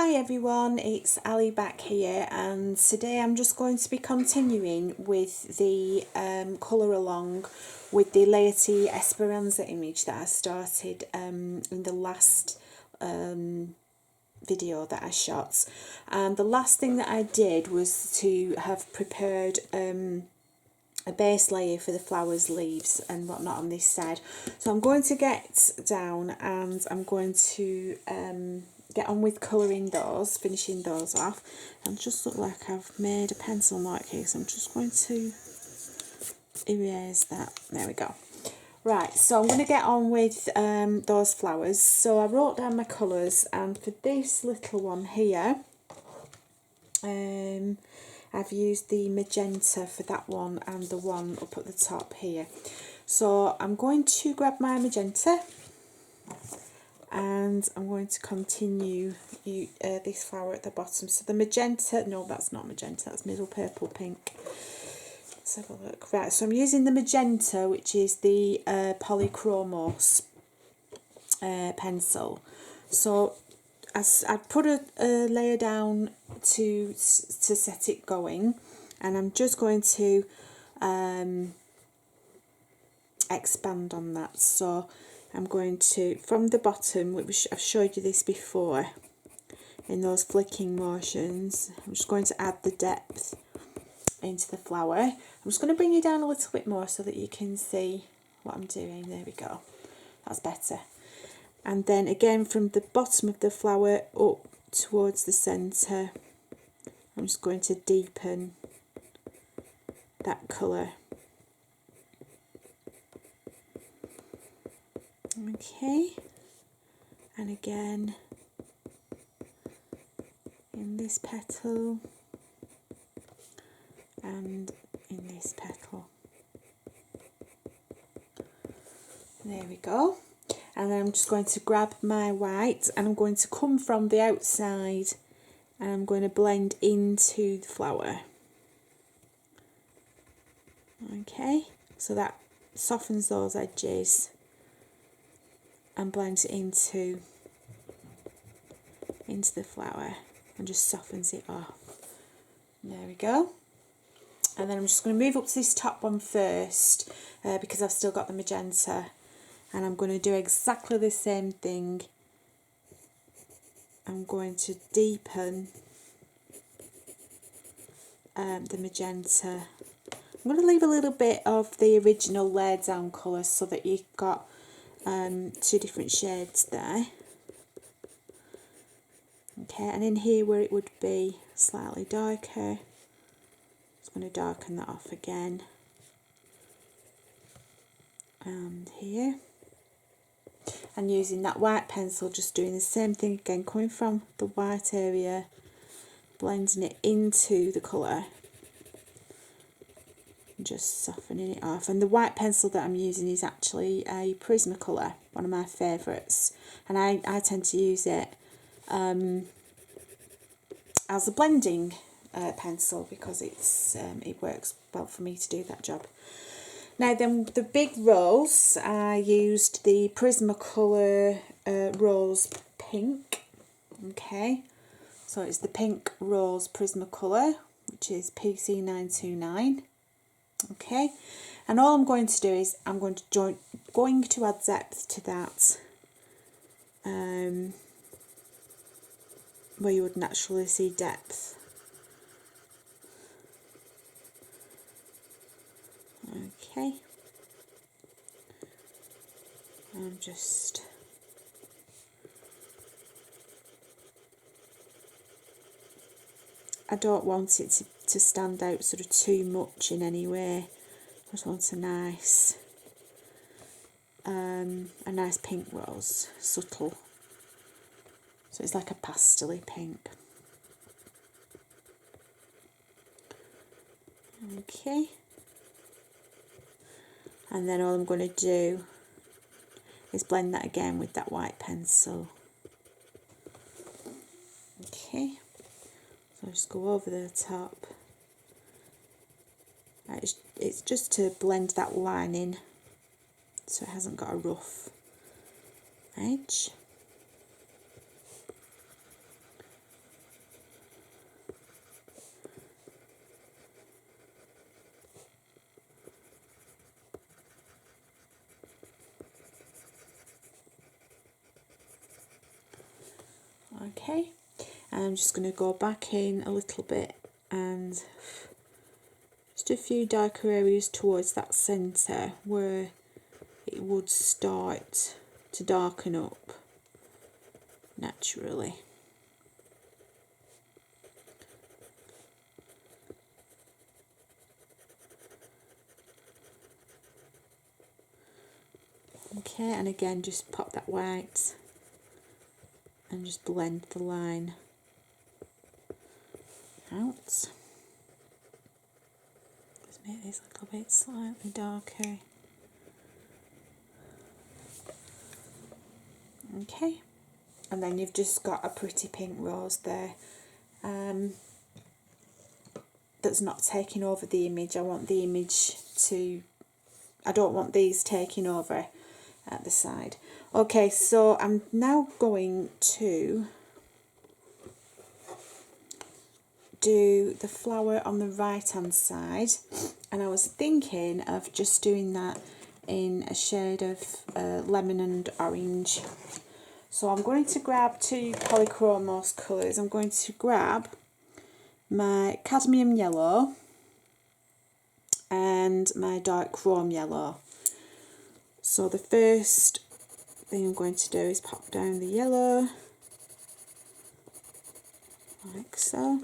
Hi everyone, it's Ali back here, and today I'm just going to be continuing with the colour along with the Laety Esperanza image that I started in the last video that I shot. And the last thing that I did was to have prepared a base layer for the flowers, leaves and whatnot on this side. So I'm going to get down and I'm going to get on with colouring those, finishing those off. And just look like I've made a pencil mark here, so I'm just going to erase that. There we go. Right, so I'm going to get on with those flowers. So I wrote down my colours, and for this little one here, I've used the magenta for that one and the one up at the top here. So I'm going to grab my magenta and I'm going to continue this flower at the bottom. So the magenta, no, that's not magenta, that's middle purple pink. Let's have a look. Right, so I'm using the magenta, which is the Polychromos pencil. So as I put a layer down to set it going, and I'm just going to expand on that. So I'm going to, from the bottom, which I've showed you this before, in those flicking motions, I'm just going to add the depth into the flower. I'm just going to bring you down a little bit more so that you can see what I'm doing. There we go, that's better. And then again from the bottom of the flower up towards the centre, I'm just going to deepen that colour. Okay, and again in this petal and in this petal. There we go. And then I'm just going to grab my white and I'm going to come from the outside and I'm going to blend into the flower. Okay, so that softens those edges and blends it into the flower and just softens it off. There we go. And then I'm just going to move up to this top one first because I've still got the magenta, and I'm going to do exactly the same thing. I'm going to deepen the magenta. I'm going to leave a little bit of the original layered down colour so that you've got two different shades there. Okay, and in here where it would be slightly darker, I'm going to darken that off again. And here, and using that white pencil, just doing the same thing again, coming from the white area, blending it into the colour, and just softening it off. And the white pencil that I'm using is actually a Prismacolours, one of my favourites, and I tend to use it as a blending pencil because it's it works well for me to do that job. Now then, the big rose, I used the Prismacolours Rose Pink. Okay, so it's the Pink Rose Prismacolours, which is PC929. Okay, and all I'm going to do is I'm going to add depth to that where you would naturally see depth. Okay, I'm just I don't want it to stand out sort of too much in any way. I just want a nice pink rose, subtle. So it's like a pastel-y pink. Okay. And then all I'm going to do is blend that again with that white pencil. Okay. So I'll just go over the top. It's just to blend that line in so it hasn't got a rough edge. Okay, and I'm just going to go back in a little bit and just a few darker areas towards that centre where it would start to darken up naturally. Okay, and again just pop that white and just blend the line out. Let's make this a little bit slightly darker. Okay, and then you've just got a pretty pink rose there that's not taking over the image. I want the image to, I don't want these taking over at the side. Okay, so I'm now going to do the flower on the right hand side, and I was thinking of just doing that in a shade of lemon and orange. So I'm going to grab two Polychromos colours. I'm going to grab my cadmium yellow and my dark chrome yellow. So the first thing I'm going to do is pop down the yellow like so.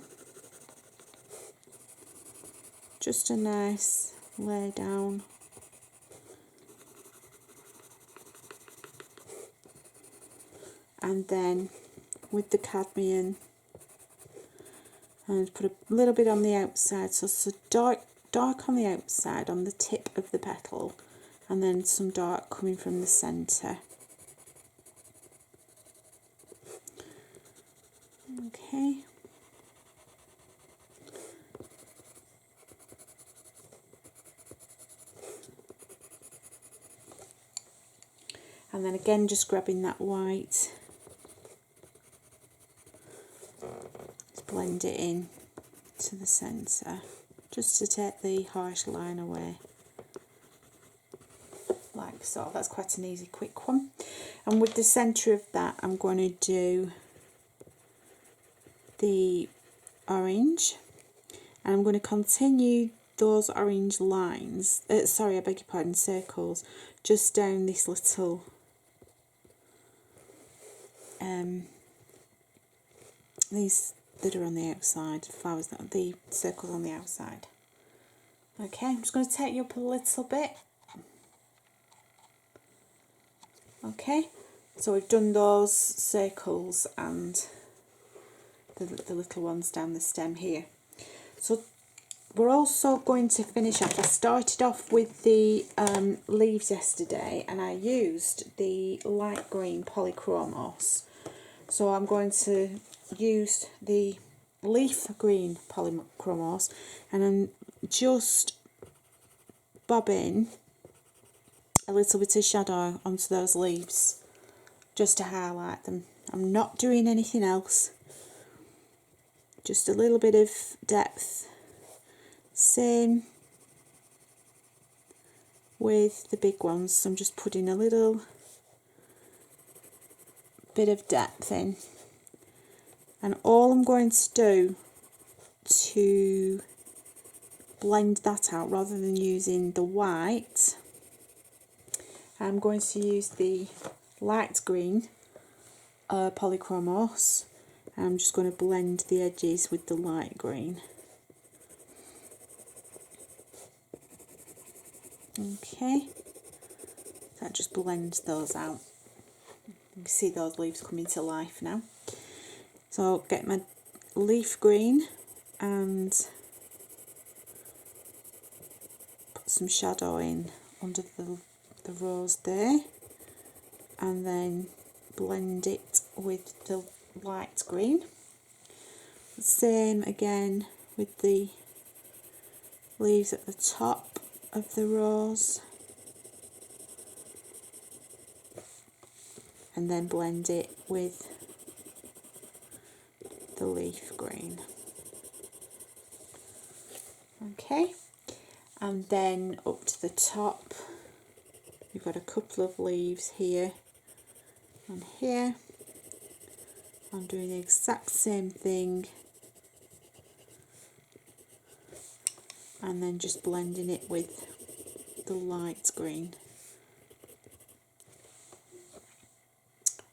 Just a nice lay down. And then with the cadmium, and put a little bit on the outside, so dark on the outside on the tip of the petal, and then some dark coming from the centre. Okay. And then again just grabbing that white, just blend it in to the centre, just to take the harsh line away, like so. That's quite an easy, quick one. And with the centre of that, I'm going to do the orange, and I'm going to continue those orange lines, sorry, I beg your pardon, circles, just down this little these that are on the outside, flowers, the circles on the outside. Okay, I'm just going to take you up a little bit. Okay, so we've done those circles and the little ones down the stem here. So we're also going to finish off. I started off with the leaves yesterday, and I used the light green Polychromos. So I'm going to use the leaf green Polychromos, and I'm just bobbing a little bit of shadow onto those leaves just to highlight them. I'm not doing anything else, just a little bit of depth. Same with the big ones, so I'm just putting a little bit of depth in, and all I'm going to do to blend that out, rather than using the white, I'm going to use the light green Polychromos. I'm just going to blend the edges with the light green. Okay, that just blends those out. You can see those leaves coming to life now. So I'll get my leaf green and put some shadow in under the rose there, and then blend it with the light green. Same again with the leaves at the top of the rose, and then blend it with the leaf green. Okay, and then up to the top you've got a couple of leaves here and here. I'm doing the exact same thing and then just blending it with the light green.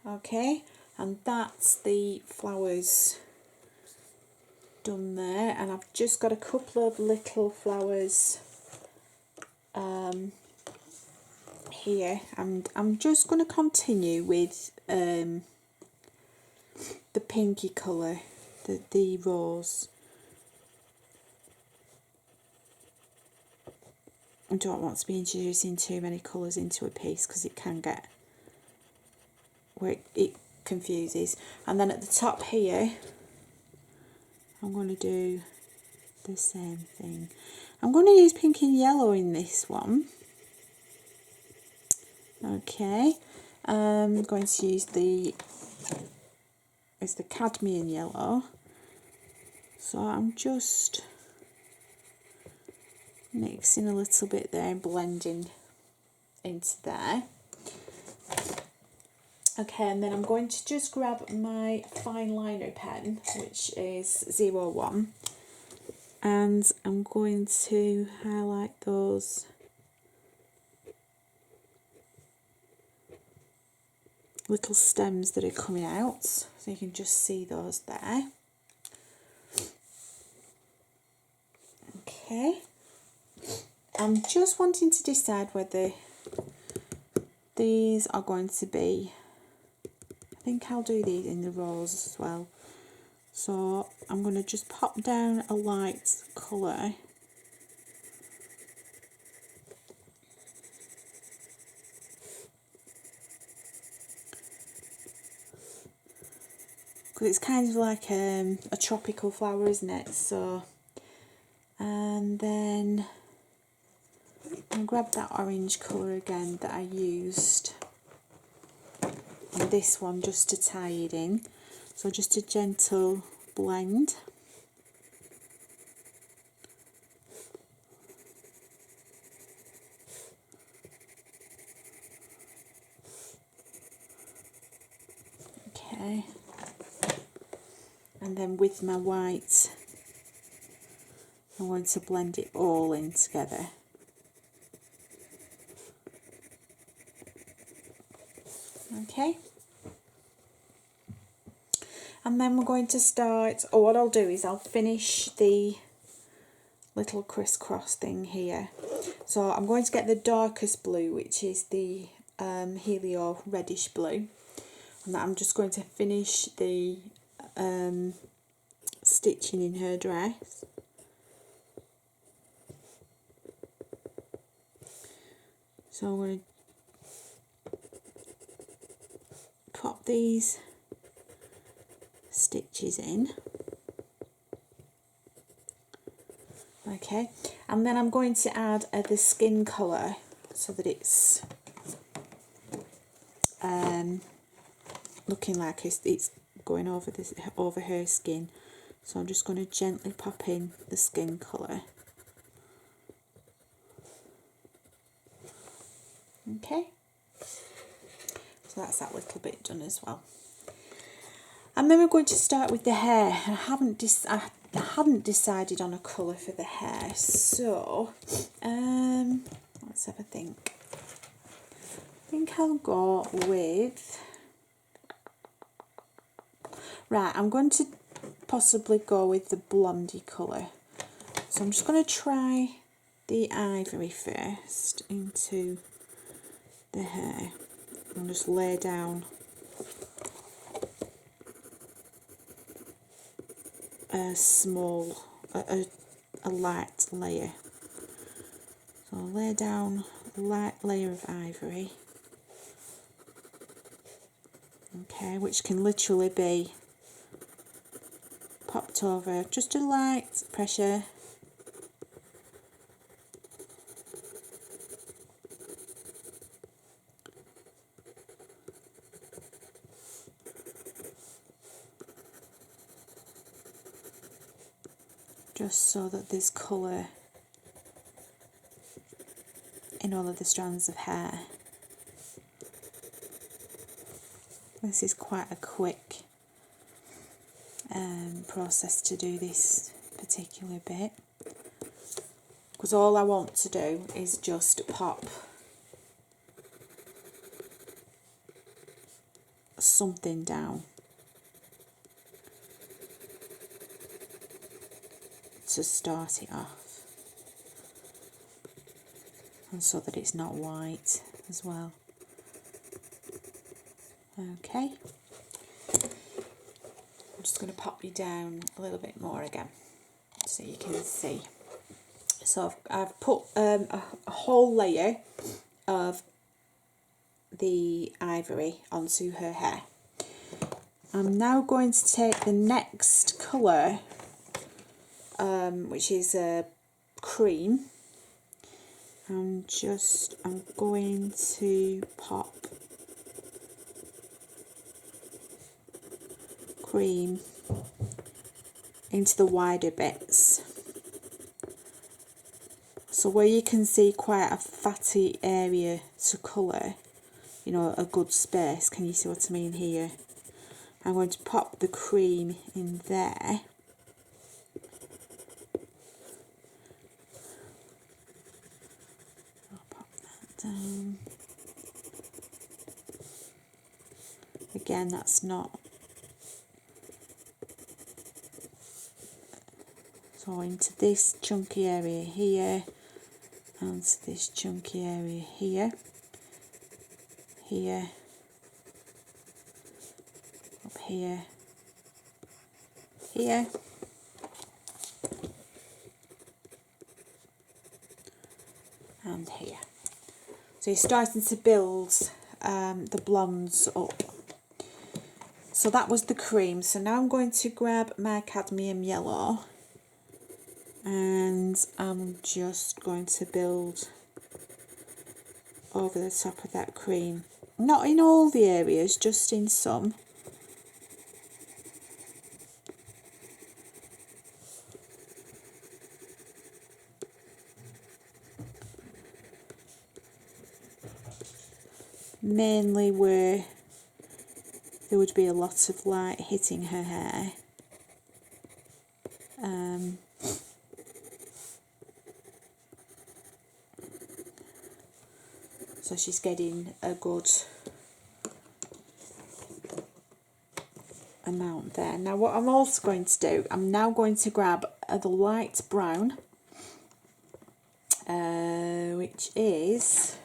Okay, and that's the flowers done there, and I've just got a couple of little flowers here, and I'm just going to continue with the pinky colour, the rose. I don't want to be introducing too many colours into a piece because it can get where it confuses. And then at the top here, I'm going to do the same thing. I'm going to use pink and yellow in this one. Okay, I'm going to use the cadmium yellow. So I'm just mixing a little bit there, blending into there. Okay, and then I'm going to just grab my fine liner pen, which is 01, and I'm going to highlight those little stems that are coming out, so you can just see those there. Okay, I'm just wanting to decide whether these are going to be, I think I'll do these in the rose as well. So I'm going to just pop down a light colour. Because it's kind of like a tropical flower, isn't it? So, and then I'll grab that orange colour again that I used on this one just to tie it in. So just a gentle blend. Okay. And then with my white, I'm going to blend it all in together. Okay. And then we're going to start, or what I'll do is I'll finish the little crisscross thing here. So I'm going to get the darkest blue, which is the Helio reddish blue, and I'm just going to finish the stitching in her dress. So I'm going to pop these stitches in. Okay, and then I'm going to add the skin colour so that it's looking like it's going over her skin. So I'm just going to gently pop in the skin colour. Okay, so that's that little bit done as well. And then we're going to start with the hair. I hadn't decided on a colour for the hair, so let's have a think. I think I'll go with, right, I'm going to possibly go with the blondie colour. So I'm just going to try the ivory first into the hair and just lay down a light layer. So I'll lay down a light layer of ivory, okay, which can literally be popped over, just a light pressure. Just so that there's colour in all of the strands of hair. This is quite a quick process to do this particular bit, because all I want to do is just pop something down to start it off, and so that it's not white as well. Okay, I'm just going to pop you down a little bit more again so you can see. So I've put a whole layer of the ivory onto her hair. I'm now going to take the next colour, which is a cream. I'm going to pop cream into the wider bits. So where you can see quite a fatty area to colour, you know, a good space, can you see what I mean here? I'm going to pop the cream in there. I'll pop that down. Again, that's not... So into this chunky area here, and to this chunky area here, here, up here, here, and here. So you're starting to build the blondes up. So that was the cream. So now I'm going to grab my cadmium yellow, and I'm just going to build over the top of that cream. Not in all the areas, just in some. Mainly where there would be a lot of light hitting her hair. So she's getting a good amount there. Now what I'm also going to do, I'm now going to grab the light brown, which is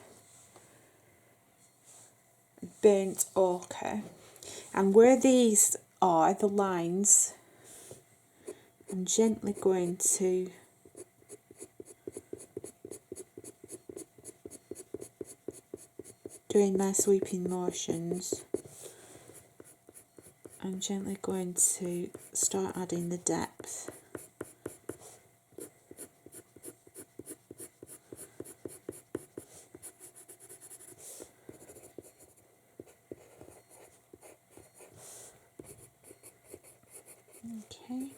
burnt ochre, and where these are the lines, I'm gently going to doing my sweeping motions. I'm gently going to start adding the depth. Okay.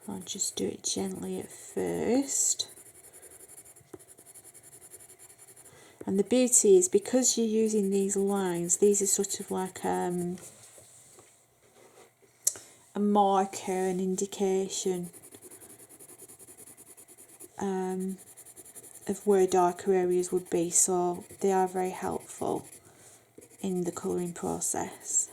I'll just do it gently at first. And the beauty is, because you're using these lines, these are sort of like a marker, an indication of where darker areas would be, so they are very helpful in the colouring process.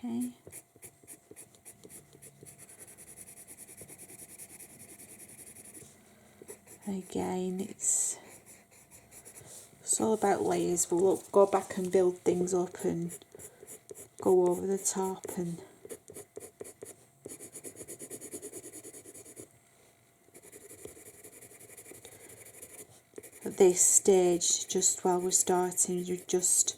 Okay. Again, it's all about layers. We'll go back and build things up and go over the top, and at this stage, just while we're starting, you're just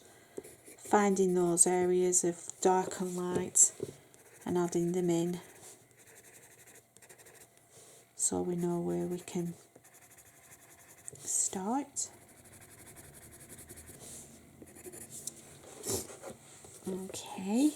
finding those areas of dark and light and adding them in, so we know where we can start. Okay.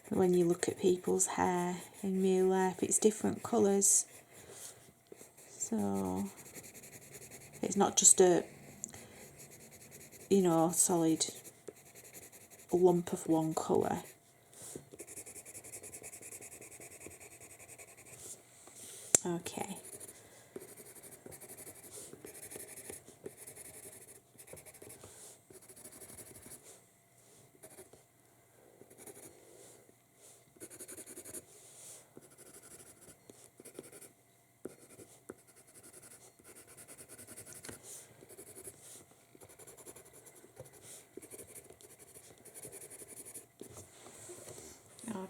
When you look at people's hair in real life, it's different colours. So it's not just a, you know, solid lump of one colour. Okay.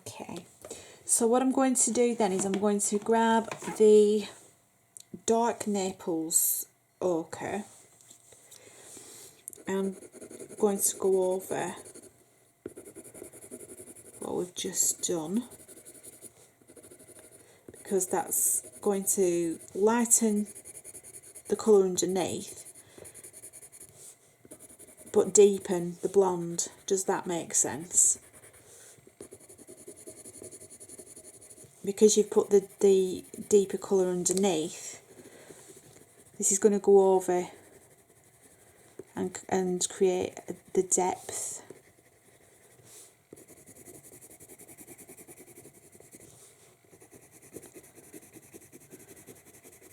Okay, so what I'm going to do then is I'm going to grab the dark Naples ochre. I'm going to go over what we've just done, because that's going to lighten the colour underneath but deepen the blonde. Does that make sense? Because you've put the deeper colour underneath, this is going to go over and create the depth.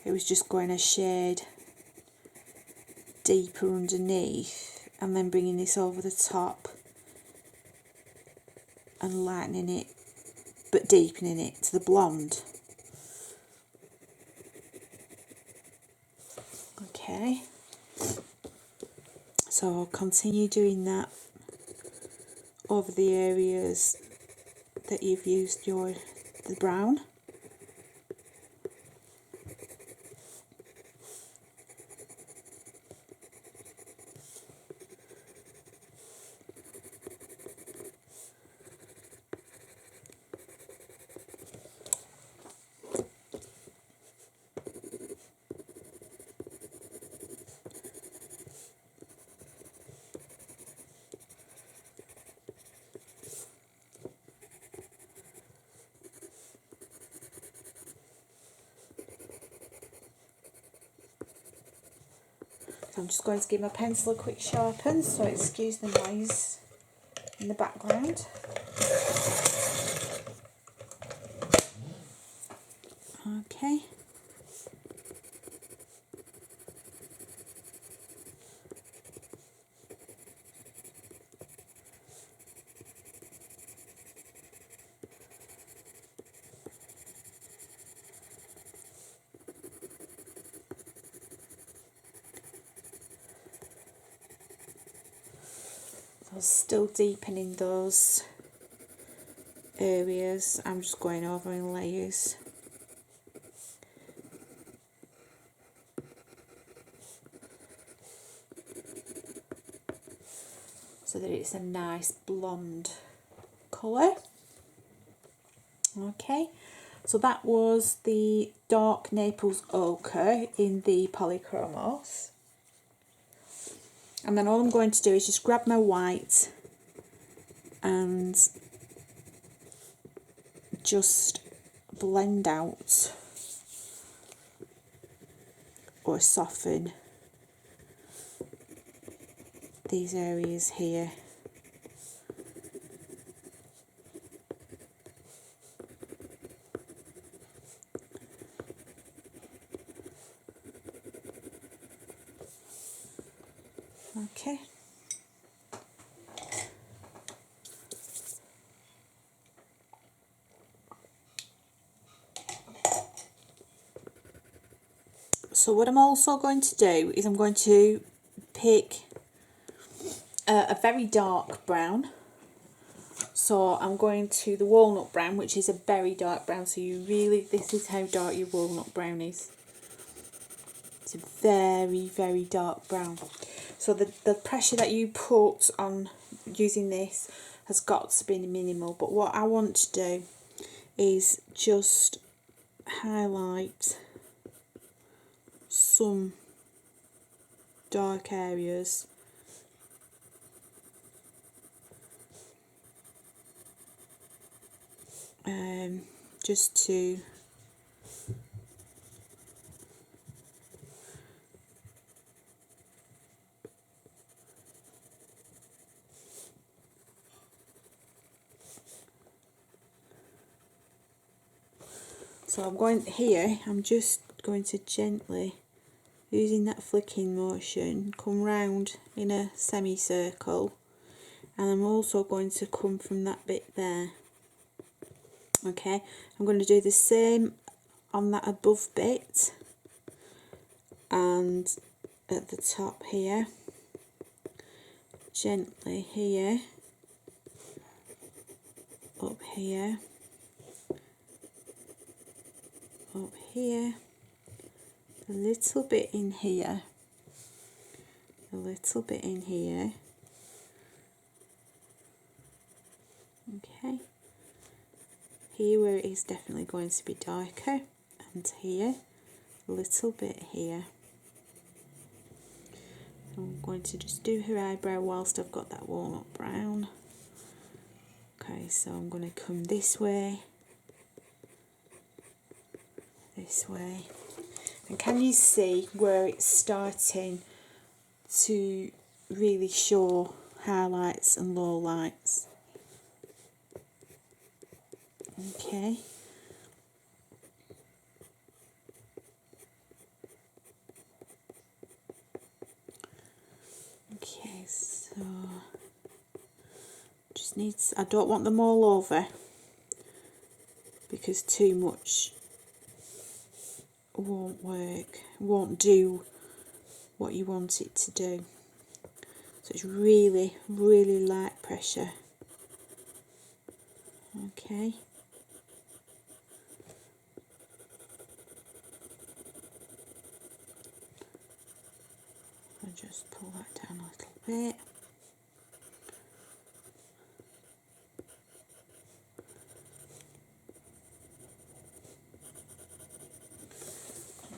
It was just going a shade deeper underneath and then bringing this over the top and lightening it but deepening it to the blonde. Okay, so I'll continue doing that over the areas that you've used the brown. So I'm just going to give my pencil a quick sharpen, so excuse the noise in the background. Okay. So still deepening those areas. I'm just going over in layers. So that it's a nice blonde colour. Okay, so that was the dark Naples ochre in the Polychromos. And then all I'm going to do is just grab my white and just blend out or soften these areas here. Okay. So what I'm also going to do is I'm going to pick a very dark brown. So I'm going to the walnut brown, which is a very dark brown. So this is how dark your walnut brown is. It's a very, very dark brown. So the pressure that you put on using this has got to be minimal, but what I want to do is just highlight some dark areas just to I'm just going to gently, using that flicking motion, come round in a semicircle, and I'm also going to come from that bit there. Okay, I'm going to do the same on that above bit and at the top here, gently here, up here, up here, a little bit in here, a little bit in here. Okay, here where it is definitely going to be darker, and here, a little bit here. I'm going to just do her eyebrow whilst I've got that walnut brown. Okay, so I'm going to come this way, and can you see where it's starting to really show highlights and lowlights? Okay. Okay, so just needs, I don't want them all over because too much won't work, won't do what you want it to do. So it's really, really light pressure. Okay. I'll just pull that down a little bit.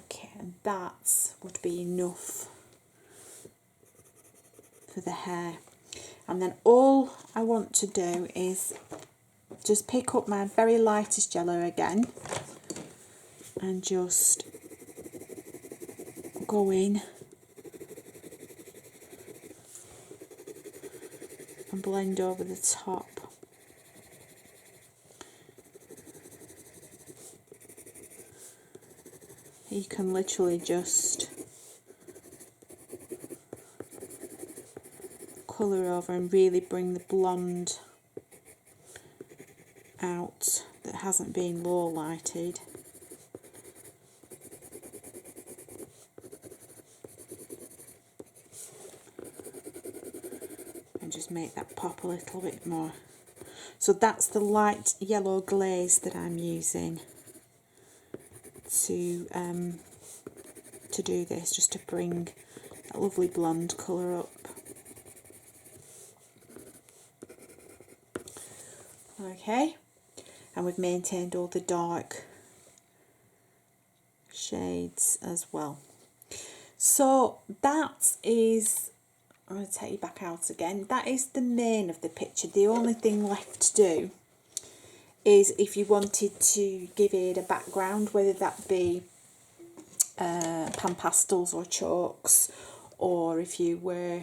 Okay, and that would be enough for the hair. And then all I want to do is just pick up my very lightest yellow again and just go in and blend over the top. You can literally just colour over and really bring the blonde out that hasn't been low lighted. And just make that pop a little bit more. So that's the light yellow glaze that I'm using to do this, just to bring that lovely blonde colour up. Okay, and we've maintained all the dark shades as well. So that is, I'm going to take you back out again, that is the main of the picture. The only thing left to do is if you wanted to give it a background, whether that be pan pastels or chalks, or if you were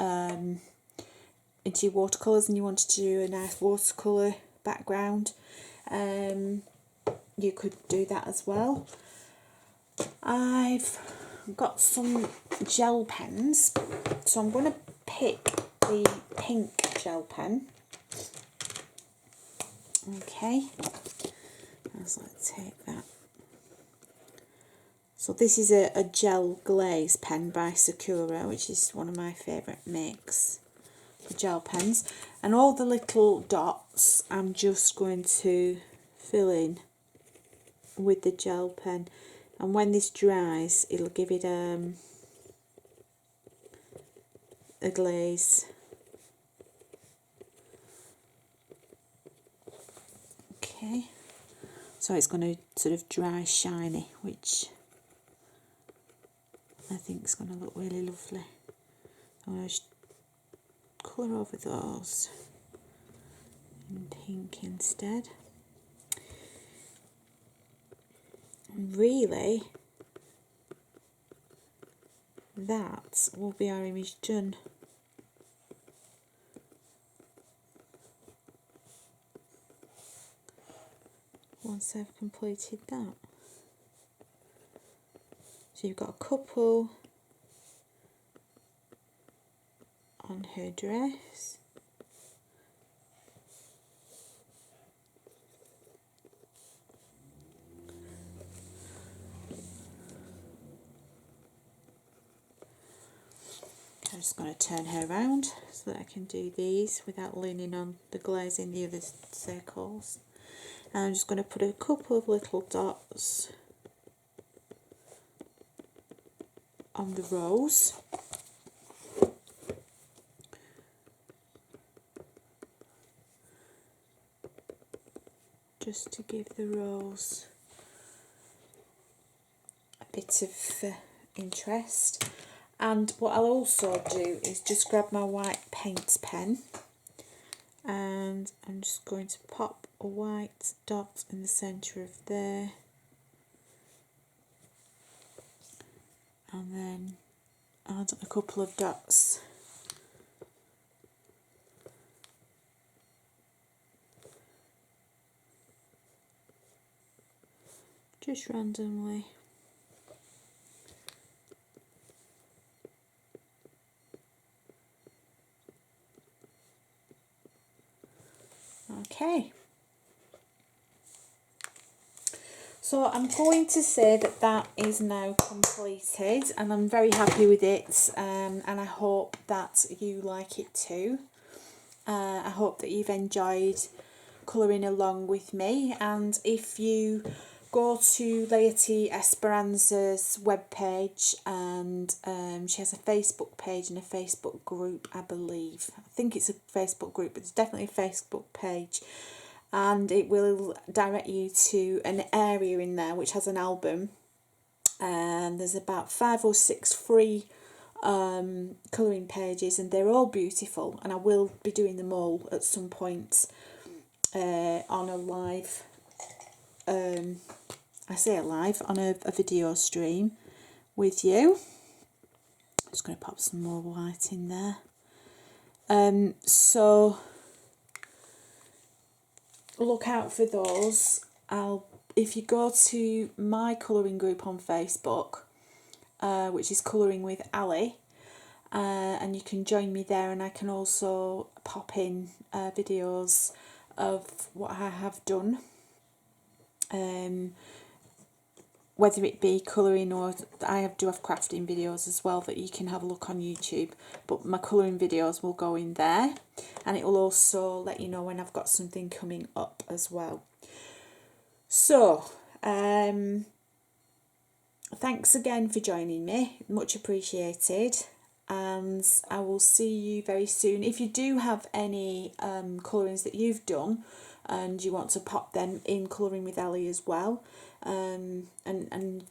into your watercolours and you wanted to do a nice watercolour background, you could do that as well. I've got some gel pens, so I'm going to pick the pink gel pen. Okay, let's take that. So this is a gel glaze pen by Sakura, which is one of my favourite makes for gel pens. And all the little dots I'm just going to fill in with the gel pen. And when this dries, it'll give it a glaze. Okay, so it's going to sort of dry shiny, which I think is going to look really lovely. I'm going to colour over those in pink instead. And really, that will be our image done. Once I've completed that. So you've got a couple on her dress. I'm just going to turn her around so that I can do these without leaning on the glaze in the other circles. And I'm just going to put a couple of little dots on the rose. Just to give the rose a bit of interest. And what I'll also do is just grab my white paint pen and I'm just going to pop a white dot in the centre of there, and then add a couple of dots just randomly. Okay, so I'm going to say that that is now completed and I'm very happy with it, and I hope that you like it too. I hope that you've enjoyed colouring along with me, and if you go to Laety Esperanza's webpage, and she has a Facebook page and a Facebook group, I believe. I think it's a Facebook group, but it's definitely a Facebook page, and it will direct you to an area in there which has an album, and there's about 5 or 6 free colouring pages, and they're all beautiful, and I will be doing them all at some point on a live, I say a live, on a video stream with you. I'm just going to pop some more white in there. So look out for those. If you go to my colouring group on Facebook, which is Colouring with Ali, and you can join me there, and I can also pop in videos of what I have done, whether it be colouring or I do have crafting videos as well that you can have a look on YouTube, but my colouring videos will go in there, and it will also let you know when I've got something coming up as well. So thanks again for joining me, much appreciated, and I will see you very soon. If you do have any colourings that you've done and you want to pop them in Colouring with Ali as well, and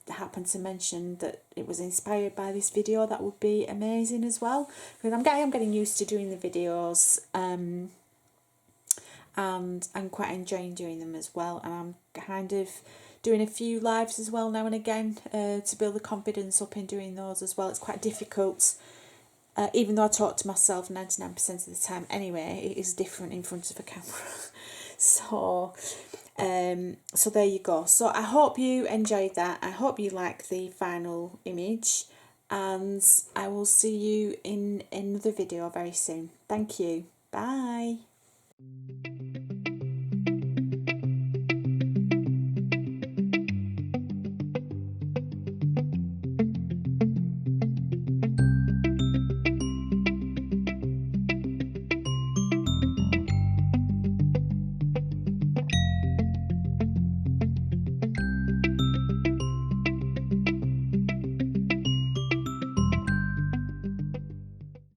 happen to mention that it was inspired by this video, that would be amazing as well, because I'm getting used to doing the videos, and I'm quite enjoying doing them as well, and I'm kind of doing a few lives as well now and again to build the confidence up in doing those as well. It's quite difficult, even though I talk to myself 99% of the time anyway, it is different in front of a camera. So there you go. So I hope you enjoyed that. I hope you like the final image, and I will see you in another video very soon. Thank you. Bye.